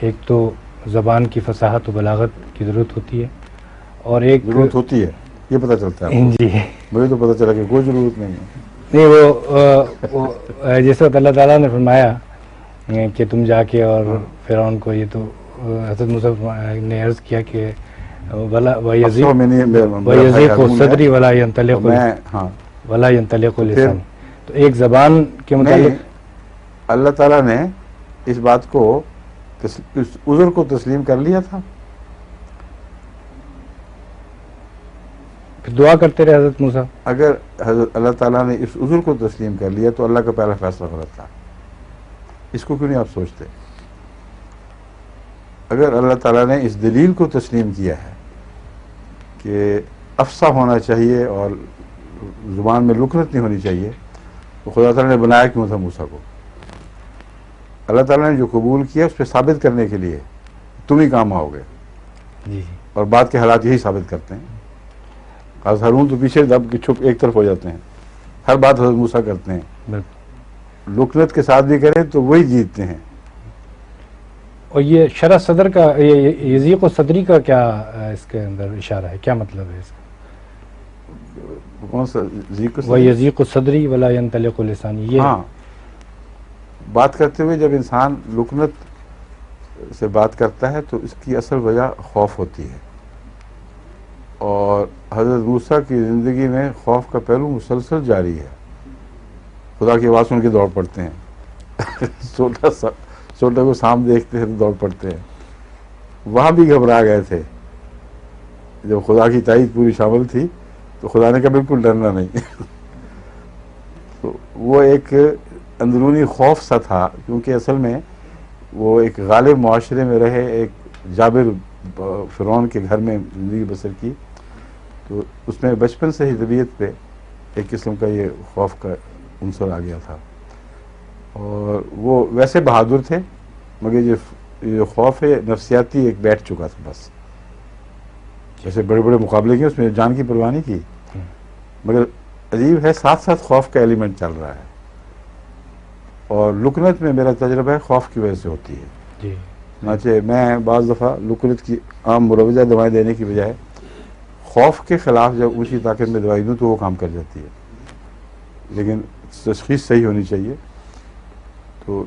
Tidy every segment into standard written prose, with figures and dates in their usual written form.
ایک تو زبان کی فصاحت و بلاغت کی ضرورت ہوتی ہے، اور ایک ضرورت ہوتی ہے، یہ پتہ چلتا ہے آپ کو؟ جی مجھے تو پتہ چلا کہ کوئی ضرورت نہیں ہے. نہیں، وہ جس وقت اللہ تعالیٰ نے فرمایا کہ تم جا کے اور فرعون کو، یہ تو حضرت موسیٰ نے عرض کیا کہ افسو میں نہیں، میرا بھائی وَيَضِيقُ ہارون ہے صَدْرِي وَلَا تو يَنْطَلِقُ میں ہاں تو پھر لسانی. تو ایک زبان کے نہیں، متعلق اللہ تعالیٰ نے اس بات کو اس عذر کو تسلیم کر لیا تھا. پھر دعا کرتے رہے حضرت موسیٰ. اگر حضرت اللہ تعالیٰ نے اس عذر کو تسلیم کر لیا تو اللہ کا پہلا فیصلہ غلط تھا. اس کو کیوں نہیں آپ سوچتے؟ اگر اللہ تعالیٰ نے اس دلیل کو تسلیم کیا ہے کہ افصاح ہونا چاہیے اور زبان میں لکنت نہیں ہونی چاہیے، تو خدا تعالیٰ نے بنایا کیوں تھا موسیٰ کو؟ اللہ تعالیٰ نے جو قبول کیا اس پہ ثابت کرنے کے لیے تم ہی کام آؤ گے. جی اور بعد کے حالات یہی ثابت کرتے ہیں. حضرت ہارون تو پیچھے دب کے چھپ ایک طرف ہو جاتے ہیں، ہر بات حضرت موسیٰ کرتے ہیں. بالکل. لکنت کے ساتھ بھی کریں تو وہی جیتتے ہیں. اور یہ شرح صدر کا، یضیق و صدری کا کیا اس کے اندر اشارہ ہے؟ کیا مطلب ہے اس کا؟ کون سا ذکر؟ وَيَضِيقُ صَدْرِي وَلَا يَنْطَلِقُ لِسَانِي. یہ ہاں، بات کرتے ہوئے جب انسان لکنت سے بات کرتا ہے تو اس کی اصل وجہ خوف ہوتی ہے. اور حضرت موسیٰ کی زندگی میں خوف کا پہلو مسلسل جاری ہے. خدا کی آواز سن کے دوڑ پڑتے ہیں. چھوٹا کو سامنے دیکھتے ہیں تو دوڑ پڑتے ہیں. وہاں بھی گھبرا گئے تھے. جب خدا کی تائید پوری شامل تھی تو خدا نے کہا بالکل ڈرنا نہیں. تو وہ ایک اندرونی خوف سا تھا، کیونکہ اصل میں وہ ایک غالب معاشرے میں رہے، ایک جابر فرعون کے گھر میں زندگی بسر کی، تو اس میں بچپن سے ہی طبیعت پہ ایک قسم کا یہ خوف کا عنصر آ گیا تھا. اور وہ ویسے بہادر تھے، مگر یہ خوف ہے نفسیاتی ایک بیٹھ چکا تھا. بس جیسے بڑے بڑے مقابلے کیے، اس میں جان کی پرواہ نہیں کی، مگر عجیب ہے ساتھ ساتھ خوف کا ایلیمنٹ چل رہا ہے. اور لکنت میں میرا تجربہ ہے خوف کی وجہ سے ہوتی ہے. جی. چنانچہ میں بعض دفعہ لکنت کی عام مروجہ دوائیں دینے کی بجائے خوف کے خلاف جب اونچی طاقت میں دوائی دوں تو وہ کام کر جاتی ہے. لیکن تشخیص صحیح ہونی چاہیے. تو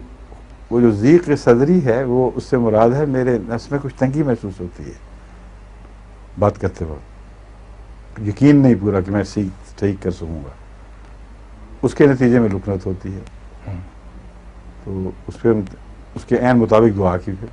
وہ جو ضیق صدری ہے وہ اس سے مراد ہے میرے نفس میں کچھ تنگی محسوس ہوتی ہے بات کرتے وقت، یقین نہیں پورا کہ میں ٹھیک کر سکوں گا. اس کے نتیجے میں لکنت ہوتی ہے. تو اس کے عین مطابق دعا کی پھر